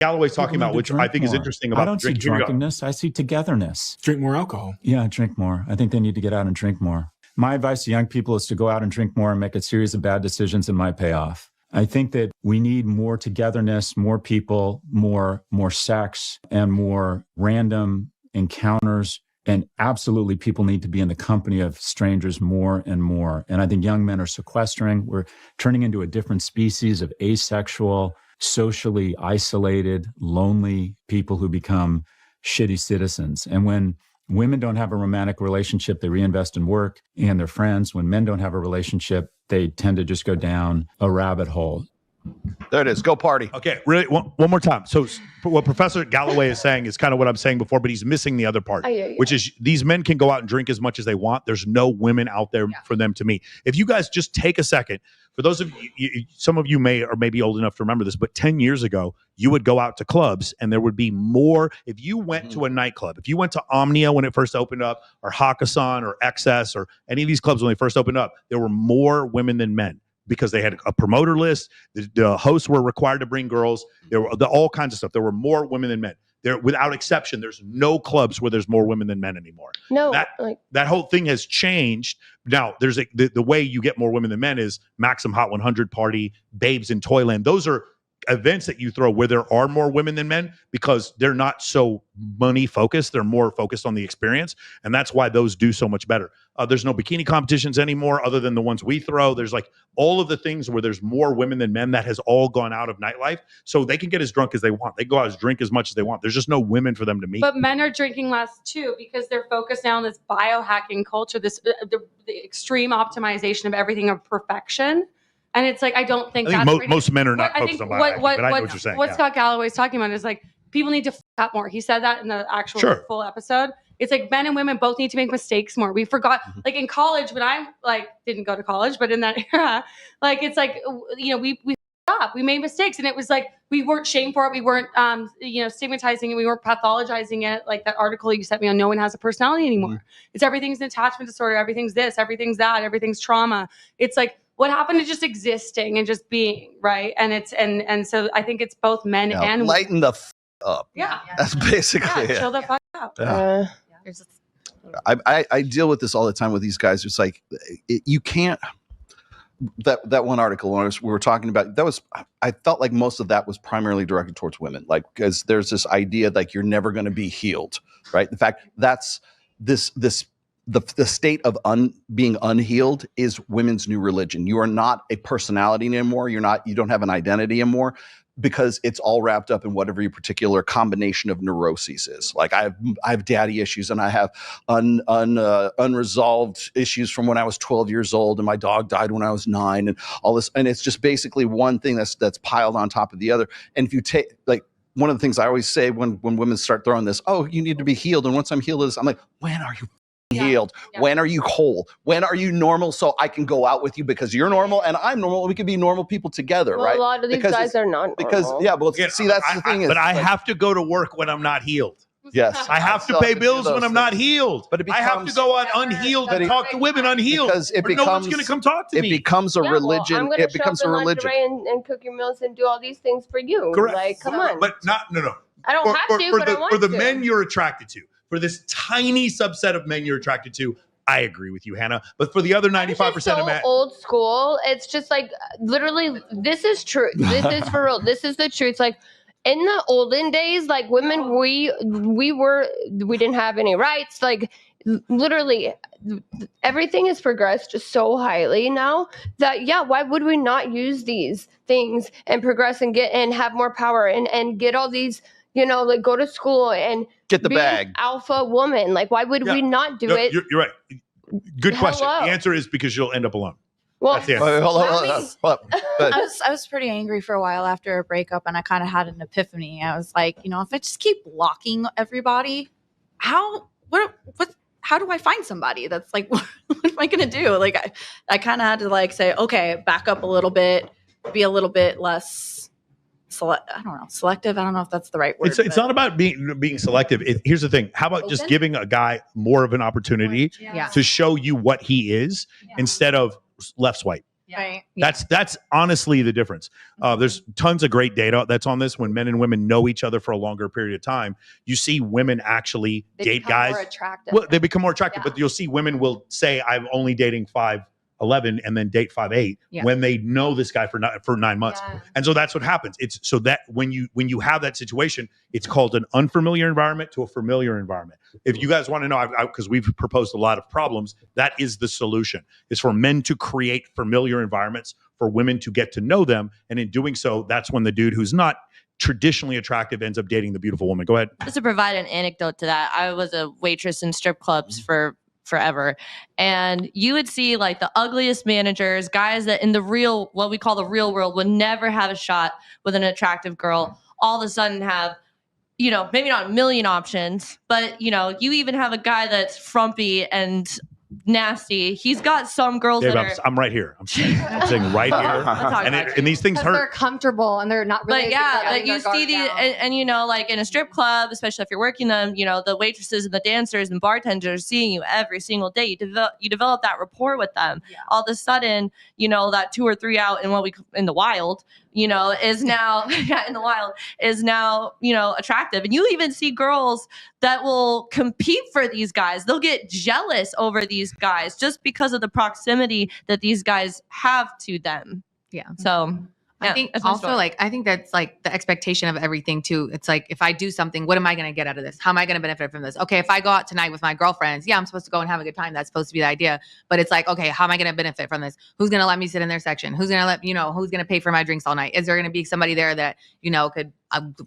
Galloway's talking about, which I think is interesting about I don't see drunkenness. I see togetherness. Drink more alcohol. Yeah, drink more. I think they need to get out and drink more. My advice to young people is to go out and drink more and make a series of bad decisions that might pay off. I think that we need more togetherness, more people, more sex, and more random encounters. And absolutely, people need to be in the company of strangers more and more. And I think young men are sequestering. We're turning into a different species of asexual, socially isolated, lonely people who become shitty citizens. And when women don't have a romantic relationship, they reinvest in work and their friends. When men don't have a relationship, they tend to just go down a rabbit hole. There it is. Go party. Okay, really, one more time. So what Professor Galloway is saying is kind of what I'm saying before, but he's missing the other part, which is these men can go out and drink as much as they want. There's no women out there for them to meet. If you guys just take a second, for those of you, some of you may or may be old enough to remember this, but 10 years ago, you would go out to clubs and there would be more. If you went to a nightclub, if you went to Omnia when it first opened up, or Hakkasan or XS or any of these clubs when they first opened up, there were more women than men, because they had a promoter list. The hosts were required to bring girls. There were all kinds of stuff. There were more women than men. There, without exception, there's no clubs where there's more women than men anymore. No, that whole thing has changed. Now, there's the way you get more women than men is Maxim Hot 100 Party, Babes in Toyland. Those are events that you throw where there are more women than men because they're not so money focused. They're more focused on the experience. And that's why those do so much better. There's no bikini competitions anymore other than the ones we throw. There's like all of the things where there's more women than men that has all gone out of nightlife. So they can get as drunk as they want. They go out and drink as much as they want. There's just no women for them to meet. But men are drinking less too because they're focused now on this biohacking culture, this the extreme optimization of everything of perfection. And it's like, I don't think that's most men are not focused on biohacking, but I know what you're saying. What Scott Galloway's talking about is like, people need to f up more. He said that in the actual full episode. It's like men and women both need to make mistakes more. We forgot, like in college, when I like didn't go to college, but in that era, like it's like, you know, we up. We made mistakes, and it was like we weren't shamed for it. We weren't, stigmatizing it. We weren't pathologizing it. Like that article you sent me on, no one has a personality anymore. It's everything's an attachment disorder. Everything's this. Everything's that. Everything's trauma. It's like what happened to just existing and just being, right? And it's and so I think it's both men and women. Lighten the up. Yeah, that's basically it. Chill the fuck out. Yeah. I deal with this all the time with these guys. It's like you can't. That one article we were talking about, I felt like most of that was primarily directed towards women, like because there's this idea like you're never going to be healed, right? In fact, that's the state of being unhealed is women's new religion. You are not a personality anymore. You don't have an identity anymore, because it's all wrapped up in whatever your particular combination of neuroses is. Like I have daddy issues, and I have unresolved issues from when I was 12 years old, and my dog died when I was 9, and all this. And it's just basically one thing that's piled on top of the other. And if you take, like, one of the things I always say when women start throwing this, oh, you need to be healed. And once I'm healed, I'm like, when are you healed? Yeah. When are you whole? When are you normal so I can go out with you because you're normal and I'm normal and we can be normal people together, right? A lot of these guys are not normal. See, that's the thing. But I have to go to work when I'm not healed. Yes. I have to pay bills when I'm not healed. But I have to go on unhealed and talk to women unhealed. Because no one's going to come talk to me. It becomes a religion. Well, it becomes a religion. And cook your meals and do all these things for you. Correct. Like, come on. But no. I don't have to, but I want to. For the men you're attracted to, for this tiny subset of men you're attracted to, I agree with you, Hannah. But for the other 95% of men, old school. It's just like literally, this is truth. This is for real. This is the truth. Like in the olden days, like women, we didn't have any rights. Like literally, everything has progressed so highly now that why would we not use these things and progress and get and have more power and get all these, like go to school and get the bag. Alpha woman. Like, why would we not do it? You're right. Good question. The answer is because you'll end up alone. Well, that's the answer. Hold on. I was pretty angry for a while after a breakup, and I kind of had an epiphany. I was like, if I just keep blocking everybody, how do I find somebody that's like, what am I going to do? Like, I kind of had to like say, okay, back up a little bit, be a little bit less selective. I don't know if that's the right word. It's not about being selective. Here's the thing. How about just giving a guy more of an opportunity to show you what he is instead of left swipe? Right. That's honestly the difference. There's tons of great data that's on this. When men and women know each other for a longer period of time, you see women actually date guys. More attractive. Well, they become more attractive, but you'll see women will say, "I'm only dating 5'11" and then date 5'8" when they know this guy for 9 months. And so that's what happens. It's so that when you have that situation, it's called an unfamiliar environment to a familiar environment. If you guys want to know, because we've proposed a lot of problems, that is the solution, is for men to create familiar environments for women to get to know them. And in doing so, that's when the dude who's not traditionally attractive ends up dating the beautiful woman. Go ahead. Just to provide an anecdote to that, I was a waitress in strip clubs for forever. And you would see like the ugliest managers, guys that in the real, what we call the real world, would never have a shot with an attractive girl, all of a sudden have, maybe not a million options, but, you even have a guy that's frumpy and nasty. He's got some girls Dave, that I'm right here. I'm saying right here. And these things hurt. They're comfortable and they're not really. But you see these, and like in a strip club, especially if you're working them, the waitresses and the dancers and bartenders are seeing you every single day. You develop that rapport with them. Yeah. All of a sudden, that 2 or 3 out in the wild, is now in the wild is now attractive. And you even see girls that will compete for these guys. They'll get jealous over these guys just because of the proximity that these guys have to them. Yeah. So I think also I think that's like the expectation of everything too. It's like, if I do something, what am I going to get out of this? How am I going to benefit from this? Okay, if I go out tonight with my girlfriends, I'm supposed to go and have a good time. That's supposed to be the idea. But it's like, okay, how am I going to benefit from this? Who's going to let me sit in their section? Who's going to let, who's going to pay for my drinks all night? Is there going to be somebody there that, could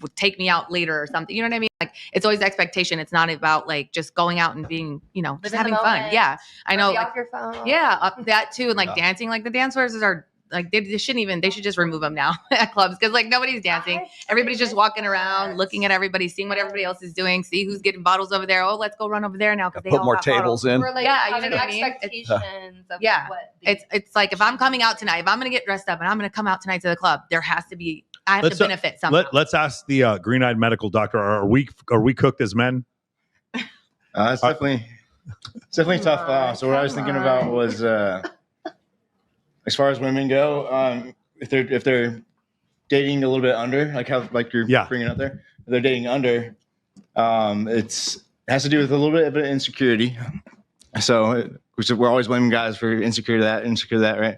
would take me out later or something? You know what I mean? Like, it's always the expectation. It's not about like just going out and being, just having fun. Yeah. I know. Off your phone. Yeah. That too. And like dancing, like the dance floors are, like they should just remove them now at clubs, because like nobody's dancing. Everybody's just walking around, looking at everybody, seeing what everybody else is doing, see who's getting bottles over there. Oh, let's go run over there now because they put all more got tables bottles. in. We're like having expectations of what it's like, if I'm coming out tonight, if I'm gonna get dressed up and I'm gonna come out tonight to the club, there has to be, I have to benefit somehow. Let's ask the green-eyed medical doctor. Are we cooked as men? It's definitely tough. So what I was thinking about was, as far as women go, if they're dating a little bit under, like how you're bringing up there, if they're dating under, it has to do with a little bit of an insecurity. So we're always blaming guys for insecure that, right?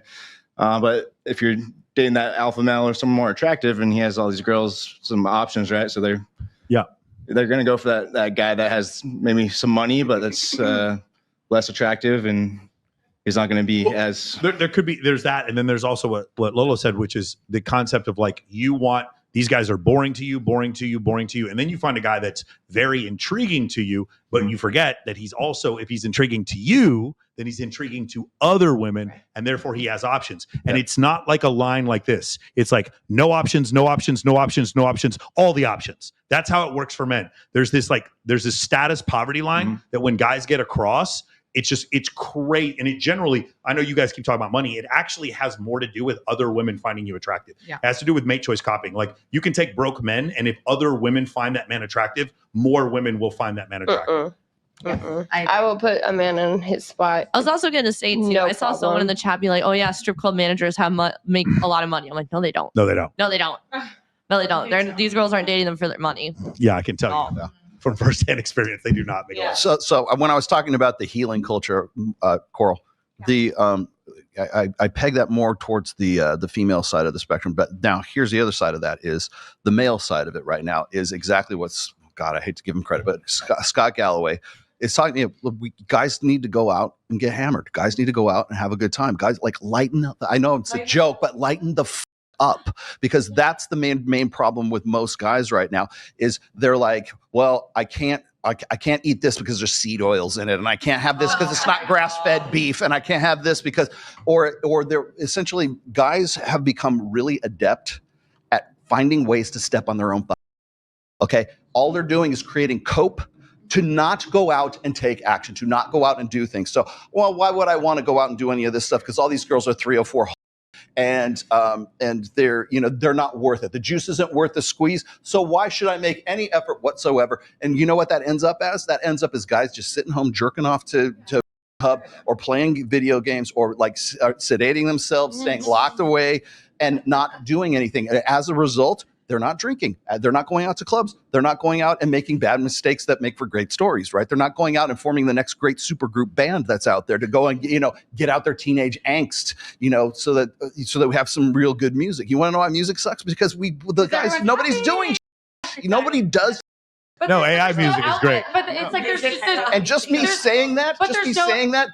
But if you're dating that alpha male or someone more attractive, and he has all these girls, some options, right? So they're going to go for that guy that has maybe some money, but that's less attractive, and he's not going to be as. There's that, and then there's also what Lolo said, which is the concept of like, these guys are boring to you, and then you find a guy that's very intriguing to you, but you forget that he's also, if he's intriguing to you, then he's intriguing to other women, and therefore he has options. And it's not like a line like this. It's like no options, no options, no options, no options, all the options. That's how it works for men. There's this status poverty line that when guys get across, it's great. And it generally, I know you guys keep talking about money. It actually has more to do with other women finding you attractive. Yeah. It has to do with mate choice copying. Like, you can take broke men, and if other women find that man attractive, more women will find that man attractive. I will put a man in his spot. I was also going to say too, I saw someone in the chat be like, "Oh yeah, strip club managers make a lot of money." I'm like, "No, they don't. No, they don't. No, they don't. No, they don't. These girls aren't dating them for their money." Yeah, I can tell you. Yeah. From firsthand experience, they do not make a lot. So when I was talking about the healing culture, Coral, I peg that more towards the female side of the spectrum. But now here's the other side of that, is the male side of it right now is exactly what's, God, I hate to give him credit, but Scott Galloway is talking, guys need to go out and get hammered. Guys need to go out and have a good time. Guys, like, lighten up. I know it's a joke, but lighten the up, because that's the main problem with most guys right now, is they're like, well, I can't eat this because there's seed oils in it, and I can't have this because it's not grass-fed beef, and I can't have this because, or they're essentially, guys have become really adept at finding ways to step on their own butt. Okay, all they're doing is creating cope to not go out and take action, to not go out and do things. So, well, why would I want to go out and do any of this stuff? Because all these girls are 304. And they're not worth it. The juice isn't worth the squeeze. So why should I make any effort whatsoever? And you know what that ends up as? That ends up as guys just sitting home jerking off to hub or playing video games or like sedating themselves, staying locked away and not doing anything. As a result, they're not drinking. They're not going out to clubs. They're not going out and making bad mistakes that make for great stories, right? They're not going out and forming the next great supergroup band that's out there to go and, get out their teenage angst, so that we have some real good music. You want to know why music sucks? Because nobody's doing nobody does. But no, AI music is great. But it's like there's just and just me saying that,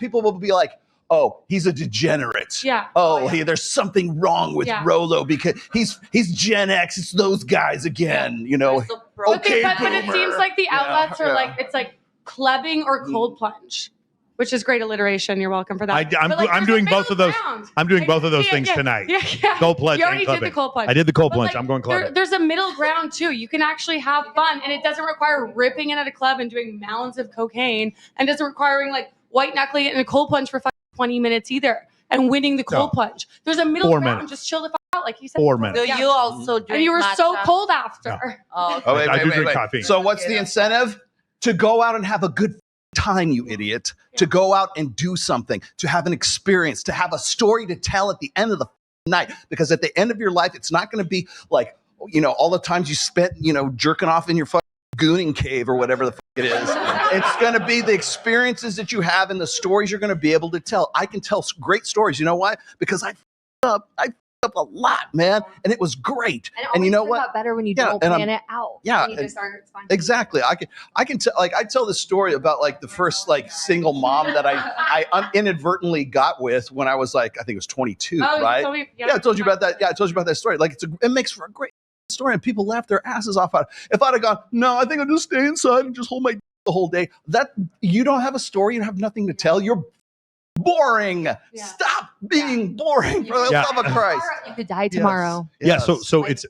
people will be like, oh, he's a degenerate. Yeah. Oh, hey, there's something wrong with Rolo because he's Gen X. It's those guys again, Okay, but it seems like the outlets are like it's like clubbing or cold plunge, which is great alliteration. You're welcome for that. I'm doing both of those. I'm doing both of those things tonight. Yeah. Cold plunge. You already did the cold plunge. I did the cold plunge. I'm going clubbing. There's a middle ground too. You can actually have fun, and it doesn't require ripping it at a club and doing mounds of cocaine, and doesn't requiring like white knuckling it in a cold plunge for 20 minutes either, and winning the cold plunge. There's a middle ground. Minutes. Just chill the fuck out, like you said. 4 minutes. Do you also drink and you were matcha? so cold after. No. Oh, wait, I do drink coffee. So what's the incentive? To go out and have a good time, you idiot. To go out and do something, to have an experience, to have a story to tell at the end of the night. Because at the end of your life, it's not going to be like, all the times you spent, jerking off in your fucking gooning cave or whatever the fuck it is. It's going to be the experiences that you have and the stories you're going to be able to tell. I can tell great stories. You know why? Because I f***ed up a lot, man, and it was great. And you know what? Better when you don't plan it out. Yeah, you just aren't exactly. I can tell. Like I tell this story about like the first like single mom that I inadvertently got with when I was like I think it was 22, right? I told you about that. Yeah, I told you about that story. Like it makes for a great story, and people laugh their asses off. If I'd have gone, no, I think I'll just stay inside and just hold my the whole day. That you don't have a story, you have nothing to tell. You're boring. Yeah. Stop being boring for the love of Christ. You could die tomorrow. Yes. Yeah, so it's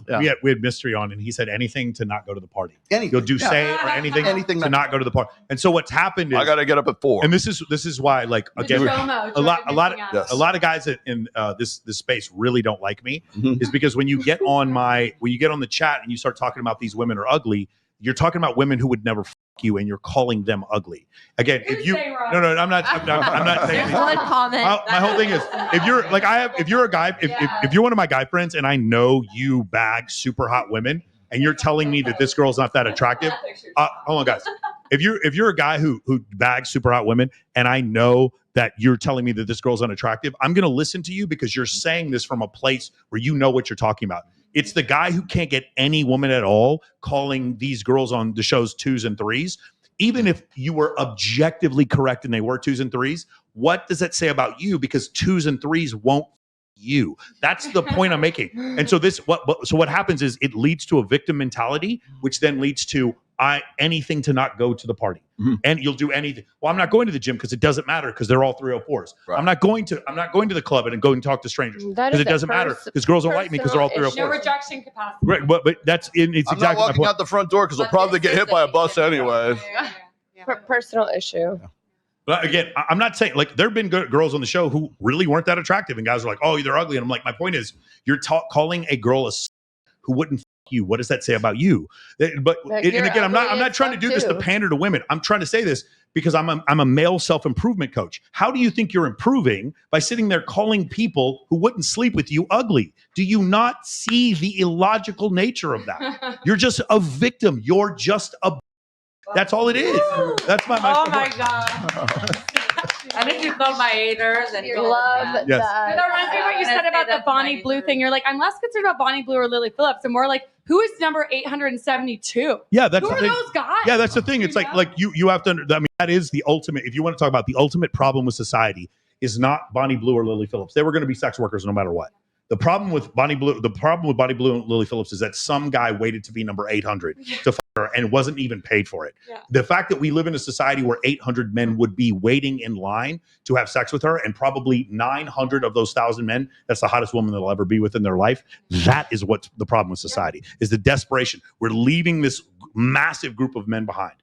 we had Mystery on, and he said anything to not go to the party. Anything. You'll do say or anything to not go to the party. And so what's happened is I gotta get up at 4. And this is why, like again, a lot of guys in this space really don't like me, is because when you get on the chat and you start talking about these women are ugly, you're talking about women who would never f you, and you're calling them ugly. Again, if you I'm not saying one comment. My whole thing is if you're a guy, if you're one of my guy friends and I know you bag super hot women and you're telling me that this girl's not that attractive, hold on, guys. If you're a guy who bags super hot women and I know that you're telling me that this girl's unattractive, I'm going to listen to you because you're saying this from a place where you know what you're talking about. It's the guy who can't get any woman at all calling these girls on the shows 2s and 3s. Even if you were objectively correct and they were 2s and 3s, what does that say about you? Because 2s and 3s won't you. That's the point I'm making. And so what happens is it leads to a victim mentality, which then leads to anything to not go to the party. And you'll do anything. Well, I'm not going to the gym because it doesn't matter because they're all 304s. Right. I'm not going to the club and go and talk to strangers because it doesn't matter because girls don't like me because they're all 304s. No rejection capacity. Right, but it's exactly I'm not walking out the front door because I'll probably get hit by a bus anyway. Personal issue. But again, I'm not saying like there have been girls on the show who really weren't that attractive, and guys are like, "Oh, they're ugly," and I'm like, my point is, you're calling a girl who wouldn't f you. What does that say about you? But and again, I'm not trying to do this to pander to women. I'm trying to say this because I'm a male self-improvement coach. How do you think you're improving by sitting there calling people who wouldn't sleep with you ugly? Do you not see the illogical nature of that? You're just a victim. You're just a. That's all it is. That's my. Oh my God. And if you call my haters and you love yes. That reminds me of what you said about the Bonnie Blue thing. You're like, I'm less concerned about Bonnie Blue or Lily Phillips, and more like, who is number 872? Yeah, that's who the are thing. Those guys? Yeah, that's the thing. It's like you have to. I mean, that is the ultimate. If you want to talk about the ultimate problem with society, is not Bonnie Blue or Lily Phillips. They were going to be sex workers no matter what. The problem with Bonnie Blue and Lily Phillips is that some guy waited to be number 800 to fuck her and wasn't even paid for it. Yeah. The fact that we live in a society where 800 men would be waiting in line to have sex with her, and probably 900 of those 1,000 men, that's the hottest woman they'll ever be with in their life. That is what's the problem with society, is the desperation. We're leaving this massive group of men behind.